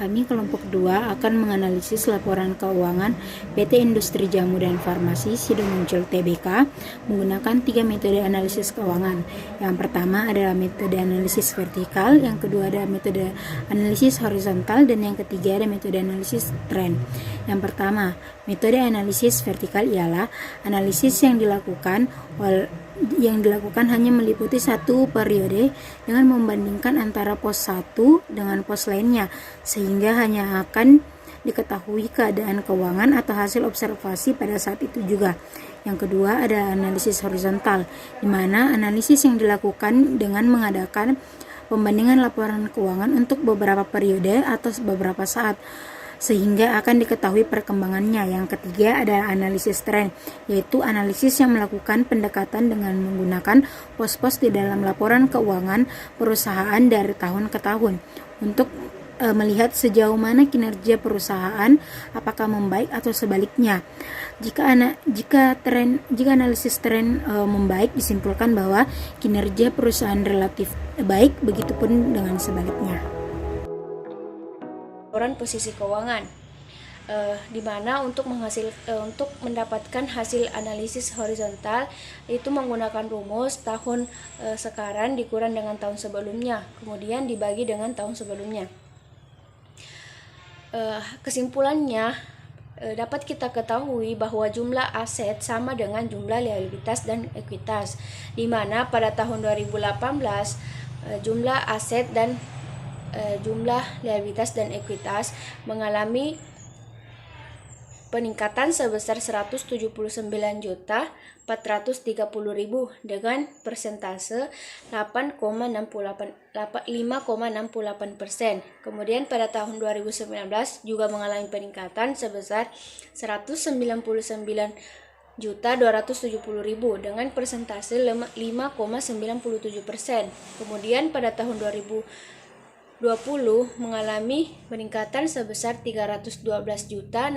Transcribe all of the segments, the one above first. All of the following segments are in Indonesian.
Kami kelompok 2 akan menganalisis laporan keuangan PT Industri Jamu dan Farmasi Sidomuncul Tbk menggunakan 3 metode analisis keuangan. Yang pertama adalah metode analisis vertikal, yang kedua adalah metode analisis horizontal, dan yang ketiga adalah metode analisis tren. Yang pertama, metode analisis vertikal ialah analisis yang dilakukan hanya meliputi satu periode dengan membandingkan antara pos 1 dengan pos lainnya, sehingga hanya akan diketahui keadaan keuangan atau hasil observasi pada saat itu juga. Yang kedua adalah analisis horizontal, di mana analisis yang dilakukan dengan mengadakan pembandingan laporan keuangan untuk beberapa periode atau beberapa saat, sehingga akan diketahui perkembangannya. Yang ketiga adalah analisis tren, yaitu analisis yang melakukan pendekatan dengan menggunakan pos-pos di dalam laporan keuangan perusahaan dari tahun ke tahun untuk melihat sejauh mana kinerja perusahaan, apakah membaik atau sebaliknya. Jika analisis tren membaik, disimpulkan bahwa kinerja perusahaan relatif baik, begitupun dengan sebaliknya. Laporan posisi keuangan, di mana untuk mendapatkan hasil analisis horizontal itu menggunakan rumus tahun sekarang dikurang dengan tahun sebelumnya, kemudian dibagi dengan tahun sebelumnya. Kesimpulannya dapat kita ketahui bahwa jumlah aset sama dengan jumlah liabilitas dan ekuitas, di mana pada tahun 2018 jumlah aset dan jumlah liabilitas dan ekuitas mengalami peningkatan sebesar 179.430.000 dengan persentase 5,68%. Kemudian pada tahun 2019 juga mengalami peningkatan sebesar 199.270.000 dengan persentase 5,97%. Kemudian pada tahun 2020 mengalami peningkatan sebesar 312.618.000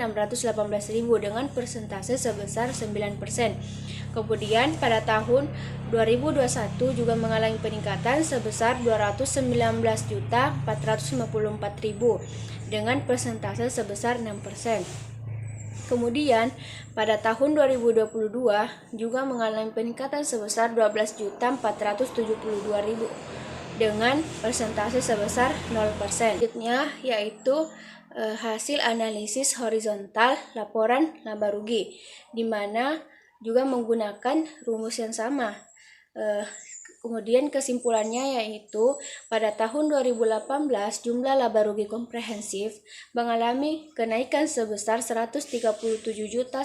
dengan persentase sebesar 9%. Kemudian pada tahun 2021 juga mengalami peningkatan sebesar 219.454.000 dengan persentase sebesar 6%. Kemudian pada tahun 2022 juga mengalami peningkatan sebesar 12.472.000 dengan persentase sebesar 0%. Selanjutnya yaitu hasil analisis horizontal laporan laba rugi, di mana juga menggunakan rumus yang sama. Kemudian kesimpulannya yaitu pada tahun 2018 jumlah laba rugi komprehensif mengalami kenaikan sebesar 137.949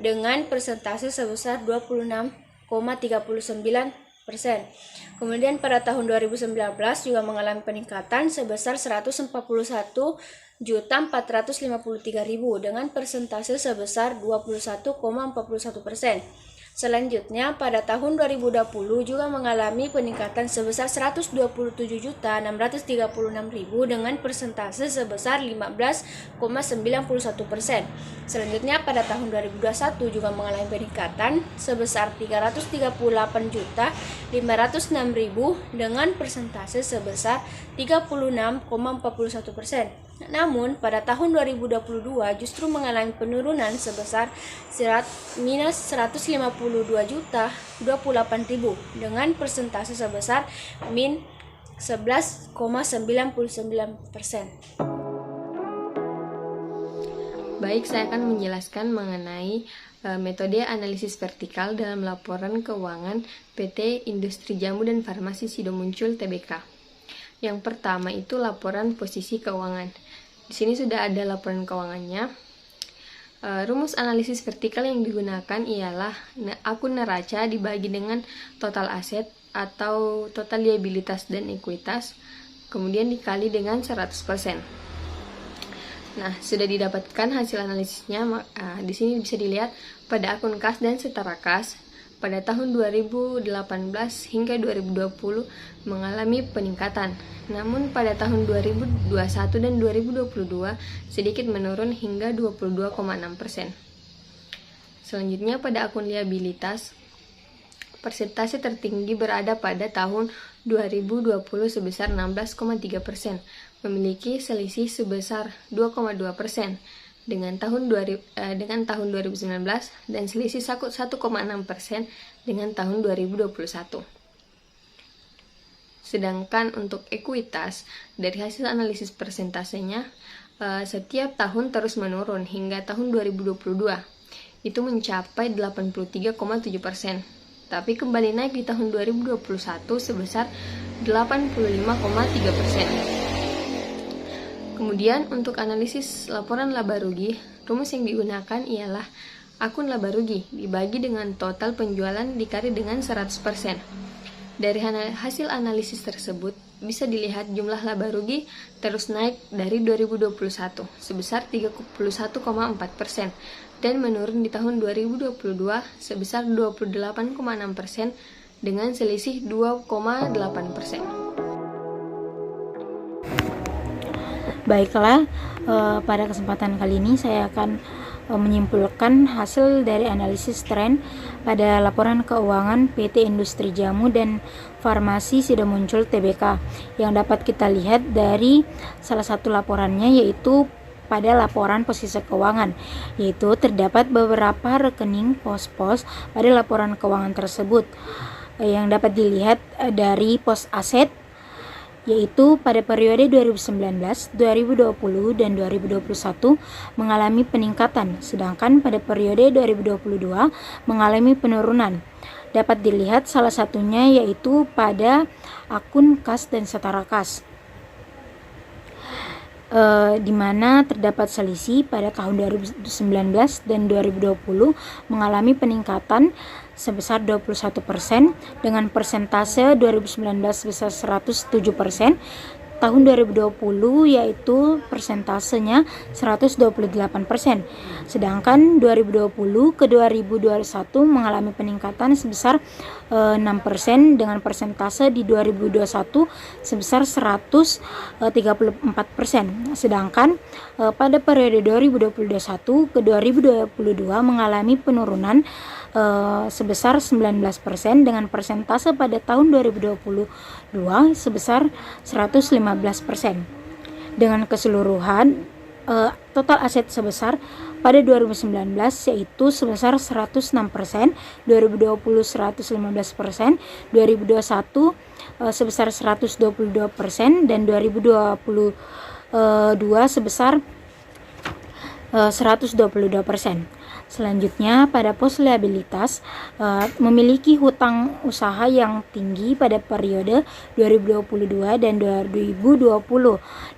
dengan persentase sebesar 26,39%. Kemudian pada tahun 2019 juga mengalami peningkatan sebesar 141.453.000 dengan persentase sebesar 21,41%. Selanjutnya pada tahun 2020 juga mengalami peningkatan sebesar 127.636.000 dengan persentase sebesar 15,91%. Selanjutnya pada tahun 2021 juga mengalami peningkatan sebesar 338.506.000 dengan persentase sebesar 36,41%. Namun pada tahun 2022 justru mengalami penurunan sebesar minus 152.028.000 dengan persentase sebesar min 11,99%. Baik, saya akan menjelaskan mengenai metode analisis vertikal dalam laporan keuangan PT Industri Jamu dan Farmasi Sidomuncul Tbk. Yang pertama itu laporan posisi keuangan. Di sini sudah ada laporan keuangannya. Rumus analisis vertikal yang digunakan ialah akun neraca dibagi dengan total aset atau total liabilitas dan ekuitas, kemudian dikali dengan 100%. Nah, sudah didapatkan hasil analisisnya. Di sini bisa dilihat pada akun kas dan setara kas pada tahun 2018 hingga 2020 mengalami peningkatan. Namun pada tahun 2021 dan 2022 sedikit menurun hingga 22,6%. Selanjutnya pada akun liabilitas, persentase tertinggi berada pada tahun 2020 sebesar 16,3%. memiliki selisih sebesar 2,2% dengan tahun 2019 dan selisih 1,6% dengan tahun 2021. Sedangkan untuk ekuitas, dari hasil analisis persentasenya, setiap tahun terus menurun hingga tahun 2022. Itu mencapai 83,7%. Tapi kembali naik di tahun 2021 sebesar 85,3%. Kemudian untuk analisis laporan laba rugi, rumus yang digunakan ialah akun laba rugi dibagi dengan total penjualan dikali dengan 100%. Dari hasil analisis tersebut, bisa dilihat jumlah laba rugi terus naik dari 2021 sebesar 31,4% dan menurun di tahun 2022 sebesar 28,6% dengan selisih 2,8%. Baiklah, pada kesempatan kali ini saya akan menyimpulkan hasil dari analisis tren pada laporan keuangan PT Industri Jamu dan Farmasi Sidomuncul Tbk yang dapat kita lihat dari salah satu laporannya, yaitu pada laporan posisi keuangan, yaitu terdapat beberapa rekening pos-pos pada laporan keuangan tersebut yang dapat dilihat dari pos aset, yaitu pada periode 2019, 2020, dan 2021 mengalami peningkatan, sedangkan pada periode 2022 mengalami penurunan. Dapat dilihat salah satunya yaitu pada akun kas dan setara kas, di mana terdapat selisih pada tahun 2019 dan 2020 mengalami peningkatan sebesar 21% dengan persentase 2019 sebesar 107%, tahun 2020 yaitu persentasenya 128%, sedangkan 2020 ke 2021 mengalami peningkatan sebesar 6% dengan persentase di 2021 sebesar 134%, sedangkan pada periode 2021 ke 2022 mengalami penurunan sebesar 19% dengan persentase pada tahun 2022 sebesar 115%. Dengan keseluruhan total aset sebesar pada 2019 yaitu sebesar 106%, 2020 115%, 2021 sebesar 122% dan 2022 sebesar 122%. Selanjutnya, pada pos liabilitas memiliki hutang usaha yang tinggi pada periode 2022 dan 2020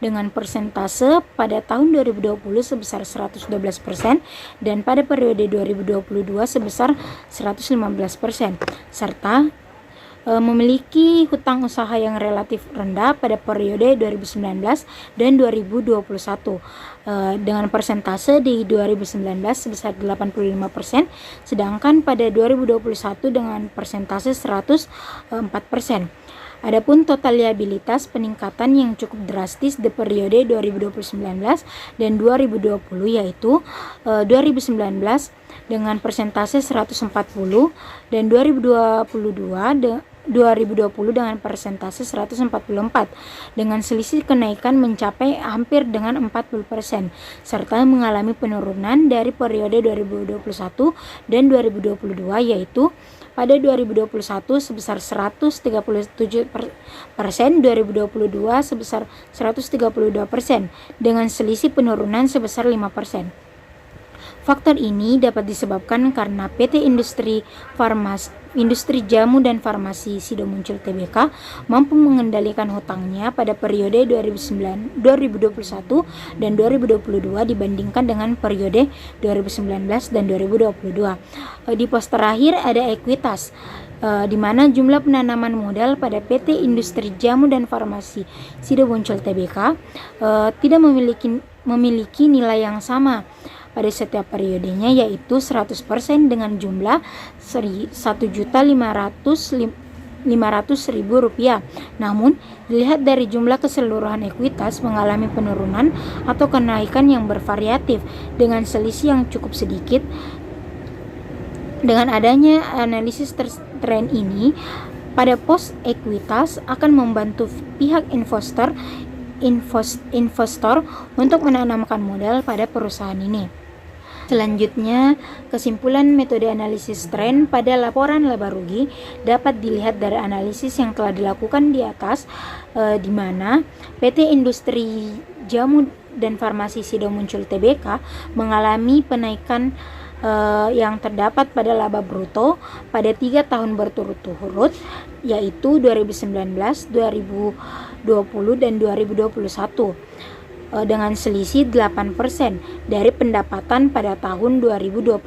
dengan persentase pada tahun 2020 sebesar 112% dan pada periode 2022 sebesar 115%, serta memiliki hutang usaha yang relatif rendah pada periode 2019 dan 2021 dengan persentase di 2019 sebesar 85%, sedangkan pada 2021 dengan persentase 104%. Adapun total liabilitas peningkatan yang cukup drastis di periode 2019 dan 2020 yaitu 2019 dengan persentase 140 dan 2020 dengan persentase 144 dengan selisih kenaikan mencapai hampir dengan 40% serta mengalami penurunan dari periode 2021 dan 2022 yaitu pada 2021 sebesar 137%, 2022 sebesar 132% dengan selisih penurunan sebesar 5%. Faktor ini dapat disebabkan karena PT Industri Jamu dan Farmasi Sidomuncul Tbk mampu mengendalikan hutangnya pada periode 2021 dan 2022 dibandingkan dengan periode 2019 dan 2022. Di pos terakhir ada ekuitas, di mana jumlah penanaman modal pada PT Industri Jamu dan Farmasi Sidomuncul Tbk tidak memiliki nilai yang sama pada setiap periodenya, yaitu 100% dengan jumlah Rp1.500.000. Namun, dilihat dari jumlah keseluruhan ekuitas mengalami penurunan atau kenaikan yang bervariatif dengan selisih yang cukup sedikit. Dengan adanya analisis tren ini, pada pos ekuitas akan membantu pihak investor investor untuk menanamkan modal pada perusahaan ini. Selanjutnya, kesimpulan metode analisis tren pada laporan laba rugi dapat dilihat dari analisis yang telah dilakukan di atas, di mana PT Industri Jamu dan Farmasi Sido Muncul Tbk mengalami penaikan yang terdapat pada laba bruto pada 3 tahun berturut-turut, yaitu 2019, 2020, dan 2021. Dengan selisih 8% dari pendapatan pada tahun 2021.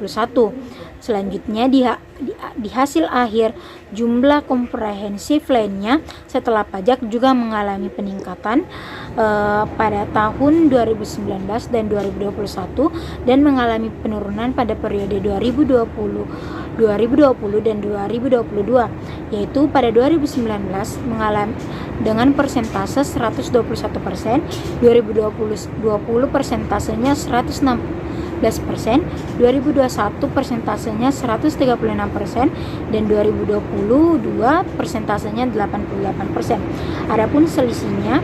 Selanjutnya di hasil akhir, jumlah komprehensif lainnya setelah pajak juga mengalami peningkatan pada tahun 2019 dan 2021 dan mengalami penurunan pada periode 2020 dan 2022, yaitu pada 2019 mengalami dengan persentase 121%, 2020 persentasenya 116%, 2021 persentasenya 136%, dan 2022 persentasenya 88%. Adapun selisihnya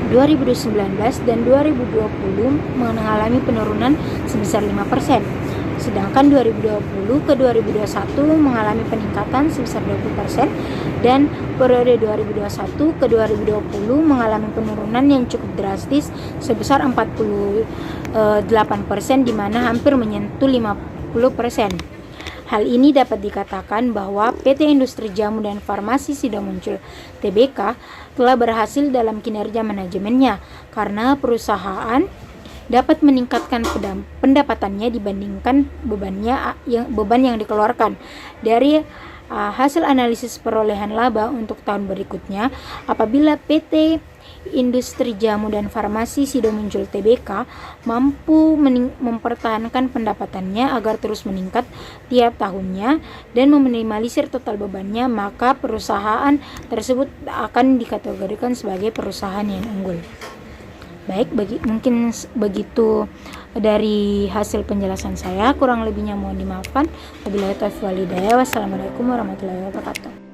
2019 dan 2020 mengalami penurunan sebesar 5%. Sedangkan 2020 ke 2021 mengalami peningkatan sebesar 20%, dan periode 2021 ke 2020 mengalami penurunan yang cukup drastis sebesar 48%, di mana hampir menyentuh 50%. Hal ini dapat dikatakan bahwa PT Industri Jamu dan Farmasi Sido Muncul Tbk telah berhasil dalam kinerja manajemennya karena perusahaan dapat meningkatkan pendapatannya dibandingkan beban yang dikeluarkan. Dari hasil analisis perolehan laba untuk tahun berikutnya, apabila PT Industri Jamu dan Farmasi Sido Muncul Tbk mampu mempertahankan pendapatannya agar terus meningkat tiap tahunnya dan meminimalisir total bebannya, maka perusahaan tersebut akan dikategorikan sebagai perusahaan yang unggul. Baik, mungkin begitu dari hasil penjelasan saya. Kurang lebihnya mohon dimaafkan. Wabillahi taufiq wal hidayah. Wassalamualaikum warahmatullahi wabarakatuh.